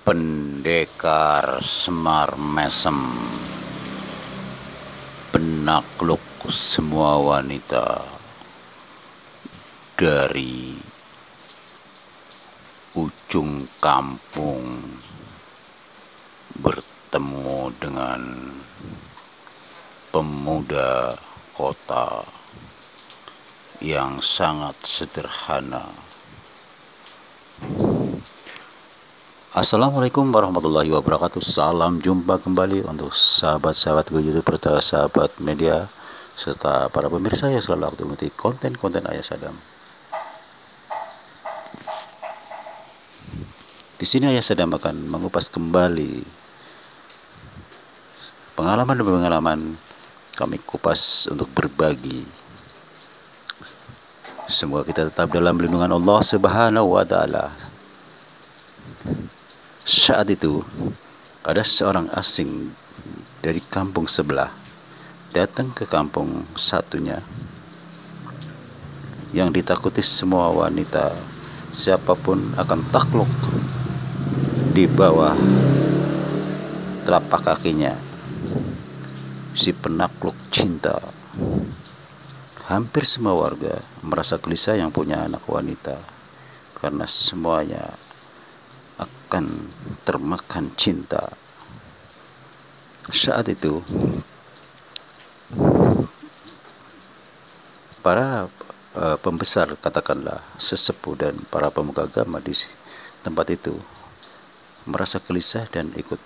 Pendekar Semar Mesem, penakluk semua wanita dari ujung kampung bertemu dengan pemuda kota yang sangat sederhana. Assalamualaikum warahmatullahi wabarakatuh. Salam jumpa kembali untuk sahabat-sahabat YouTube, sahabat media, serta para pemirsa yang selalu aktif mengikuti konten-konten Ayah Sadam. Di sini Ayah Sadam akan mengupas kembali pengalaman demi pengalaman kami kupas untuk berbagi. Semoga kita tetap dalam lindungan Allah Subhanahu wa Ta'ala. Saat itu, ada seorang asing dari kampung sebelah datang ke kampung satunya yang ditakuti semua wanita. Siapapun akan takluk di bawah telapak kakinya. Si penakluk cinta. Hampir semua warga merasa gelisah yang punya anak wanita, karena semuanya akan termakan cinta. Saat itu para pembesar, katakanlah sesepuh dan para pemuka agama di tempat itu merasa gelisah dan ikut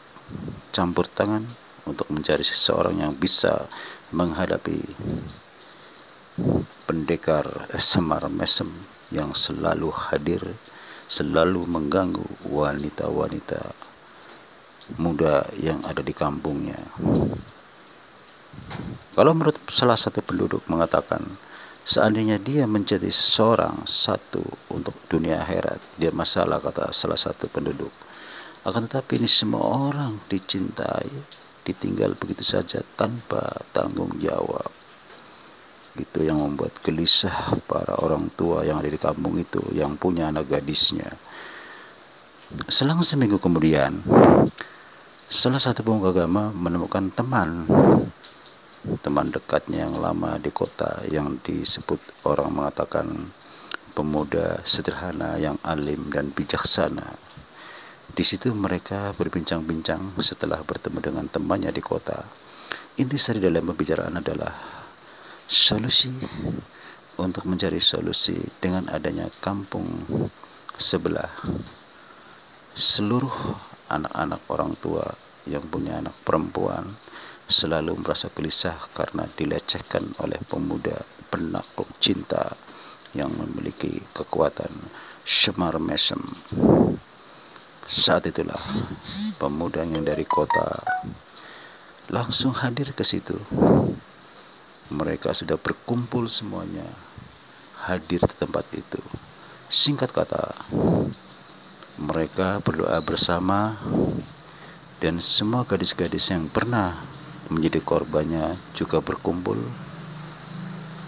campur tangan untuk mencari seseorang yang bisa menghadapi pendekar Semar Mesem yang selalu hadir, selalu mengganggu wanita-wanita muda yang ada di kampungnya. Kalau menurut salah satu penduduk mengatakan, seandainya dia menjadi seorang satu untuk dunia akhirat, dia masalah, kata salah satu penduduk. Akan tetapi ini semua orang dicintai, ditinggal begitu saja tanpa tanggung jawab. Itu yang membuat gelisah para orang tua yang ada di kampung itu, yang punya anak gadisnya. Selang seminggu kemudian, salah satu pemuka agama menemukan teman dekatnya yang lama di kota, yang disebut orang mengatakan pemuda sederhana yang alim dan bijaksana. Di situ mereka berbincang-bincang setelah bertemu dengan temannya di kota. Intisari dalam pembicaraan adalah solusi untuk mencari solusi dengan adanya kampung sebelah. Seluruh anak-anak orang tua yang punya anak perempuan selalu merasa gelisah karena dilecehkan oleh pemuda penakluk cinta yang memiliki kekuatan Semar Mesem. Saat itulah pemuda yang dari kota langsung hadir ke situ. Mereka sudah berkumpul semuanya, hadir di tempat itu. Singkat kata, mereka berdoa bersama, dan semua gadis-gadis yang pernah menjadi korbannya juga berkumpul.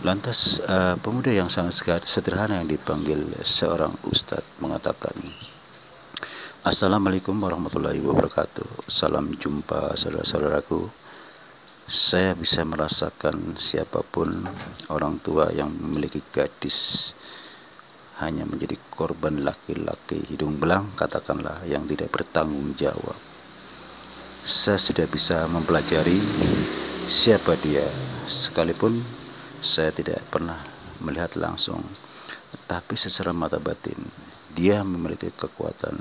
Lantas pemuda yang sangat sederhana yang dipanggil seorang ustadz mengatakan, "Assalamualaikum warahmatullahi wabarakatuh. Salam jumpa saudara-saudaraku. Saya bisa merasakan siapapun orang tua yang memiliki gadis hanya menjadi korban laki-laki hidung belang, katakanlah, yang tidak bertanggung jawab. Saya sudah bisa mempelajari siapa dia, sekalipun saya tidak pernah melihat langsung, tapi secara mata batin dia memiliki kekuatan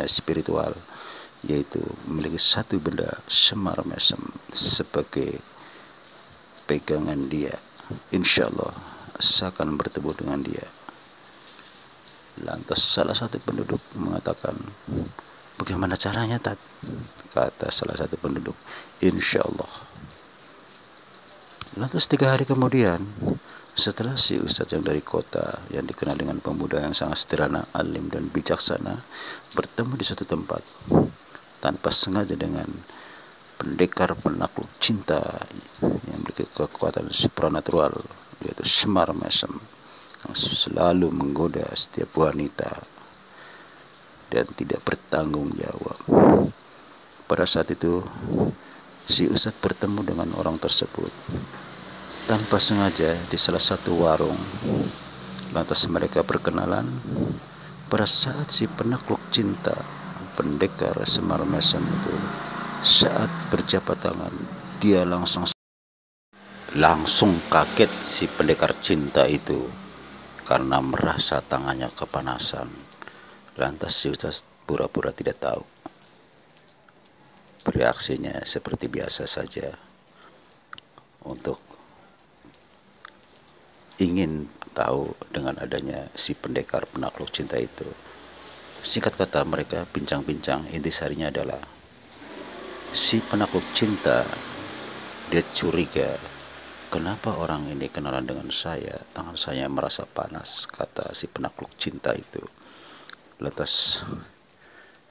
spiritual, yaitu memiliki satu benda Semar Mesem sebagai pegangan dia. Insya Allah saya akan bertemu dengan dia." Lantas salah satu penduduk mengatakan, "Bagaimana caranya, Tat?" Kata salah satu penduduk, "Insya Allah." Lantas 3 hari kemudian, setelah si ustadz yang dari kota, yang dikenal dengan pemuda yang sangat sederhana, alim dan bijaksana, bertemu di suatu tempat tanpa sengaja dengan pendekar penakluk cinta yang memiliki kekuatan supranatural, yaitu Semar Mesem, yang selalu menggoda setiap wanita. dan tidak bertanggung jawab. Pada saat itu, si Ustadz bertemu dengan orang tersebut tanpa sengaja di salah satu warung. Lantas mereka berkenalan. Pada saat si penakluk cinta, pendekar Semar Mesem itu, saat berjabat tangan, dia langsung kaget si pendekar cinta itu karena merasa tangannya kepanasan. Lantas si Ustaz pura-pura tidak tahu. Bereaksinya seperti biasa saja untuk ingin tahu dengan adanya si pendekar penakluk cinta itu. Singkat kata, mereka bincang-bincang. Intisarinya adalah si penakluk cinta, dia curiga, kenapa orang ini kenalan dengan saya, tangan saya merasa panas, kata si penakluk cinta itu. Lantas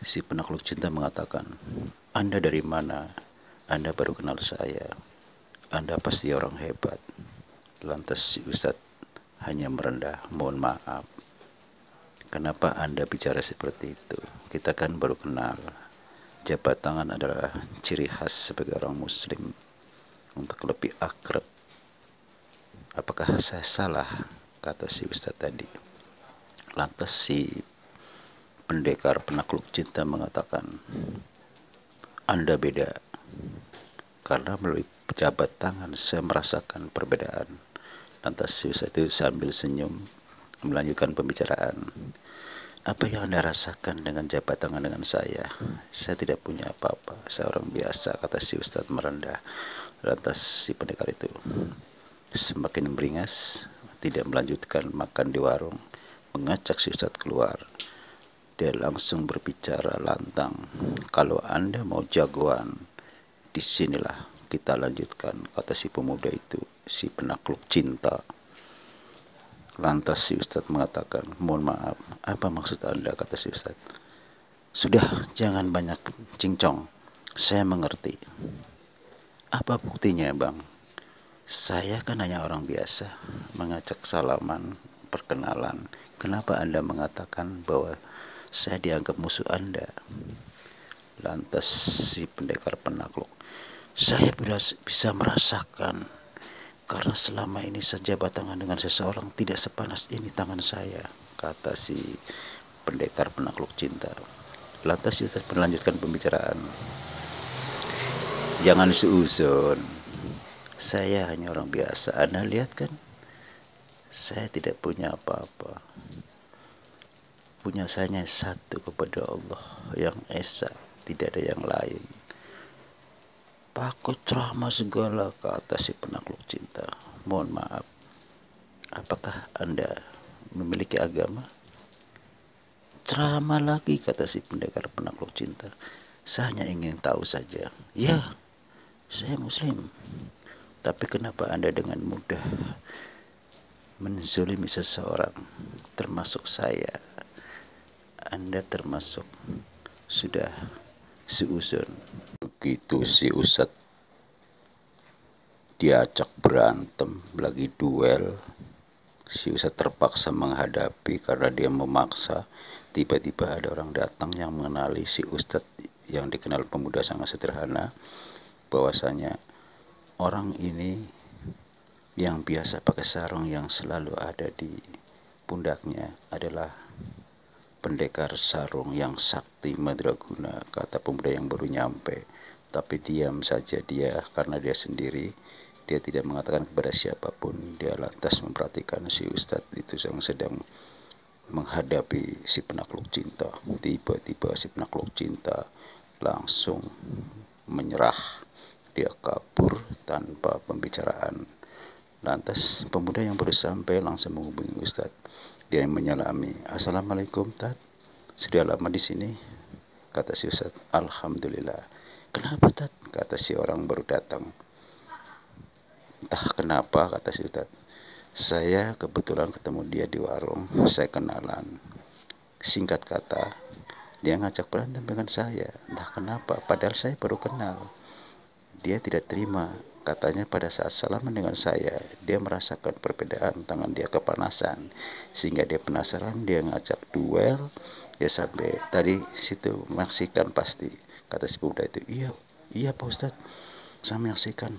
si penakluk cinta mengatakan, Anda dari mana? Anda baru kenal saya. Anda pasti orang hebat. Lantas si Ustadz hanya merendah, mohon maaf. Kenapa Anda bicara seperti itu? Kita kan baru kenal. Jabat tangan adalah ciri khas sebagai orang muslim untuk lebih akrab. Apakah saya salah? Kata si Ustadz tadi. Lantas si pendekar penakluk cinta mengatakan, Anda beda. Karena melalui jabat tangan saya merasakan perbedaan. Lantas si Ustadz itu sambil senyum melanjutkan pembicaraan. Apa yang Anda rasakan dengan jabat tangan dengan saya? Saya tidak punya apa-apa. Saya orang biasa, kata si Ustadz merendah. Lantas si pendekar itu semakin beringas, tidak melanjutkan makan di warung, mengajak si Ustadz keluar. Dia langsung berbicara lantang. Kalau Anda mau jagoan, disinilah kita lanjutkan, kata si pemuda itu, si penakluk cinta. Lantas si Ustadz mengatakan, mohon maaf, apa maksud Anda, kata si Ustadz. Sudah, jangan banyak cincong, saya mengerti. Apa buktinya, Bang? Saya kan hanya orang biasa, mengajak salaman, perkenalan. Kenapa Anda mengatakan bahwa saya dianggap musuh Anda? Lantas si pendekar penakluk, saya bisa merasakan, karena selama ini sejabat tangan dengan seseorang tidak sepanas ini tangan saya, kata si pendekar penakluk cinta. Lantas Ustaz melanjutkan pembicaraan. Jangan suuzon, saya hanya orang biasa. Anda lihat kan, saya tidak punya apa-apa. Punya saya satu kepada Allah yang esa, tidak ada yang lain. Pakai ceramah segala, kata si penakluk cinta. Mohon maaf, apakah Anda memiliki agama? Ceramah lagi, kata si pendekar penakluk cinta. Saya hanya ingin tahu saja. Ya, saya muslim. Tapi kenapa Anda dengan mudah menzolimi seseorang, termasuk saya? Anda termasuk sudah seuzon. Begitu si Ustadz diajak berantem, lagi duel, si Ustadz terpaksa menghadapi karena dia memaksa. Tiba-tiba ada orang datang yang mengenali si Ustadz yang dikenal pemuda sangat sederhana, bahwasanya orang ini yang biasa pakai sarung yang selalu ada di pundaknya adalah pendekar sarung yang sakti madraguna, kata pemuda yang baru nyampe. Tapi diam saja dia, karena dia sendiri, dia tidak mengatakan kepada siapapun. Dia lantas memperhatikan si Ustadz itu yang sedang menghadapi si penakluk cinta. Tiba-tiba si penakluk cinta langsung menyerah. Dia kabur tanpa pembicaraan. Lantas pemuda yang baru sampai langsung menghubungi Ustadz. Dia menyalami, Assalamualaikum Tat, sudah lama di sini, kata si Ustadz. Alhamdulillah. Kenapa Tat? Kata si orang baru datang. Entah kenapa, kata si Ustadz. Saya kebetulan ketemu dia di warung, saya kenalan. Singkat kata, dia ngajak berantem dengan saya. Entah kenapa, padahal saya baru kenal. Dia tidak terima, katanya pada saat salaman dengan saya, dia merasakan perbedaan, tangan dia kepanasan. Sehingga dia penasaran, dia ngajak duel. Ya sampai tadi situ menyaksikan pasti, kata si pemuda itu. Iya, iya Pak Ustadz, saya menyaksikan.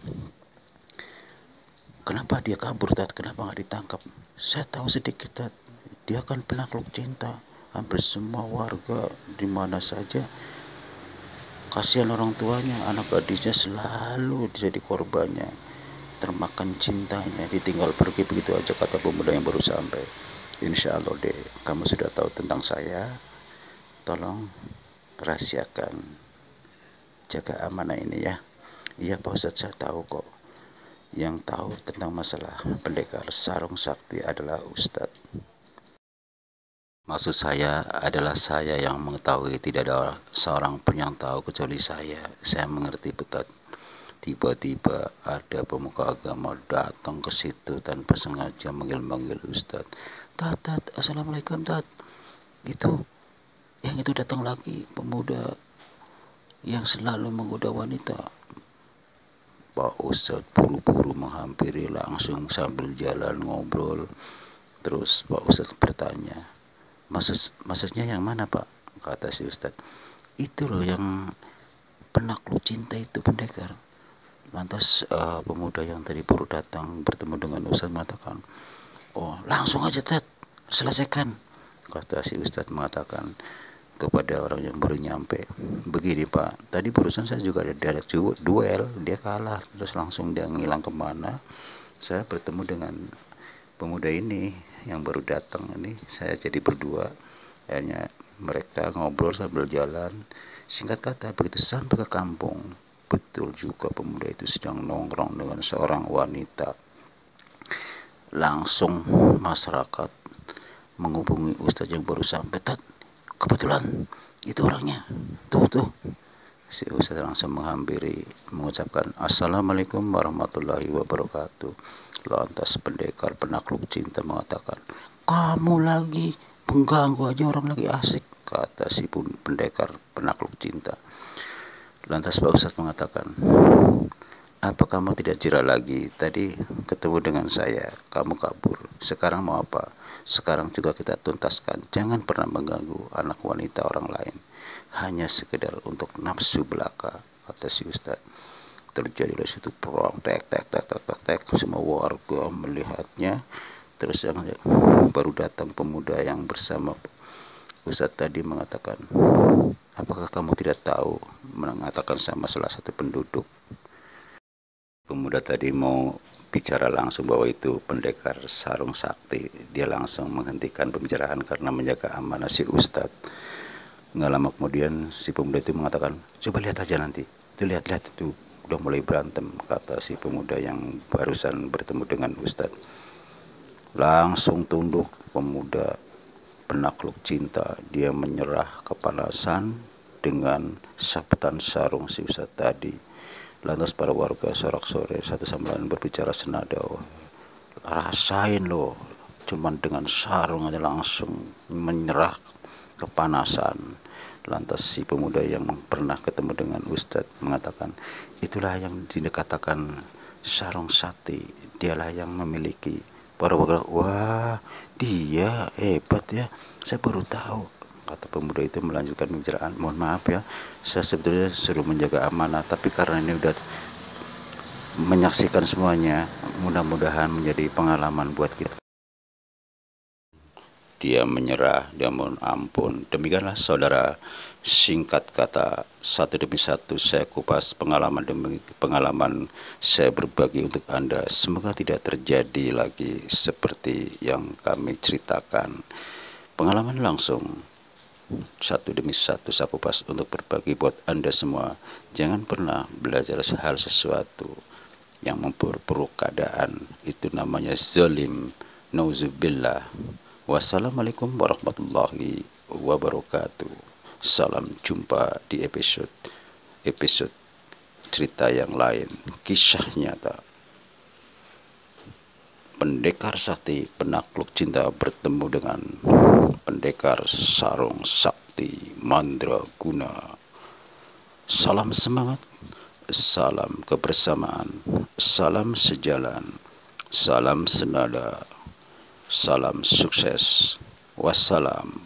Kenapa dia kabur, Tat? Kenapa nggak ditangkap? Saya tahu sedikit, Tat. Dia kan penakluk cinta. Hampir semua warga di mana saja, kasihan orang tuanya, anak gadisnya selalu jadi korbannya, termakan cintanya, ditinggal pergi begitu aja, kata pemuda yang baru sampai. Insya Allah deh, kamu sudah tahu tentang saya. Tolong rahasiakan, jaga amanah ini ya. Iya Pak Ustadz, saya tahu kok. Yang tahu tentang masalah pendekar sarung sakti adalah Ustadz. Maksud saya adalah saya yang mengetahui, tidak ada seorang pun yang tahu kecuali saya. Saya mengerti betul. Tiba-tiba ada pemuka agama datang ke situ tanpa sengaja manggil-manggil Ustadz. Tat, assalamualaikum Tat. Yang itu datang lagi, pemuda yang selalu menggoda wanita. Pak Ustadz buru-buru menghampiri langsung sambil jalan ngobrol. Terus Pak Ustadz bertanya, maksudnya yang mana Pak? Kata si Ustadz, itu loh yang penakluk cinta itu, pendekar. Lantas pemuda yang tadi baru datang bertemu dengan Ustadz mengatakan, oh langsung aja Tat, selesaikan. Kata si Ustadz mengatakan kepada orang yang baru nyampe, begini Pak, tadi barusan saya juga ada duel, dia kalah, terus langsung dia ngilang kemana. Saya bertemu dengan pemuda ini yang baru datang ini, saya jadi berdua. Akhirnya mereka ngobrol sambil jalan. Singkat kata, begitu sampai ke kampung, betul juga pemuda itu sedang nongkrong dengan seorang wanita. Langsung masyarakat menghubungi Ustadz yang baru sampai. Tat, kebetulan itu orangnya, tuh. Si Ustadz langsung menghampiri, mengucapkan assalamualaikum warahmatullahi wabarakatuh. Lantas pendekar penakluk cinta mengatakan, kamu lagi mengganggu aja orang lagi asik, kata si pendekar penakluk cinta. Lantas Pak Ustadz mengatakan, apa kamu tidak jera lagi? Tadi ketemu dengan saya, kamu kabur. Sekarang mau apa? Sekarang juga kita tuntaskan. Jangan pernah mengganggu anak wanita orang lain. Hanya sekedar untuk nafsu belaka, kata si Ustadz. Terjadilah situ perang, tek. Semua warga melihatnya. Terus yang baru datang pemuda yang bersama Ustadz tadi mengatakan, apakah kamu tidak tahu? Mengatakan sama salah satu penduduk. Pemuda tadi mau bicara langsung bahwa itu pendekar sarung sakti. Dia langsung menghentikan pembicaraan karena menjaga amanah si Ustadz. Nggak lama kemudian si pemuda itu mengatakan, coba lihat aja nanti. Itu lihat itu udah mulai berantem, kata si pemuda yang barusan bertemu dengan Ustadz. Langsung tunduk pemuda penakluk cinta. Dia menyerah kepanasan dengan sabetan sarung si Ustadz tadi. Lantas para warga sorak-sorai satu sama lain berbicara senada, rasain loh, cuman dengan sarung aja langsung menyerah kepanasan. Lantas si pemuda yang pernah ketemu dengan Ustadz mengatakan, itulah yang dikatakan sarung sakti, dialah yang memiliki. Para warga, wah dia hebat ya, saya baru tahu. Kata pemuda itu melanjutkan pembicaraan, mohon maaf ya, saya sebetulnya suruh menjaga amanah, tapi karena ini udah menyaksikan semuanya, mudah-mudahan menjadi pengalaman buat kita. Dia menyerah, dia mohon ampun. Demikianlah saudara, singkat kata, satu demi satu saya kupas pengalaman demi pengalaman, saya berbagi untuk Anda. Semoga tidak terjadi lagi seperti yang kami ceritakan. Pengalaman langsung, satu demi satu saya kupas untuk berbagi buat Anda semua. Jangan pernah belajar hal sesuatu yang memperburuk keadaan, itu namanya zalim. Nauzubillah. Wassalamualaikum warahmatullahi wabarakatuh. Salam jumpa di episode cerita yang lain, kisah nyata. Pendekar sakti penakluk cinta bertemu dengan pendekar sarung sakti mandraguna. Salam semangat, salam kebersamaan, salam sejalan, salam senada, salam sukses. Wassalam.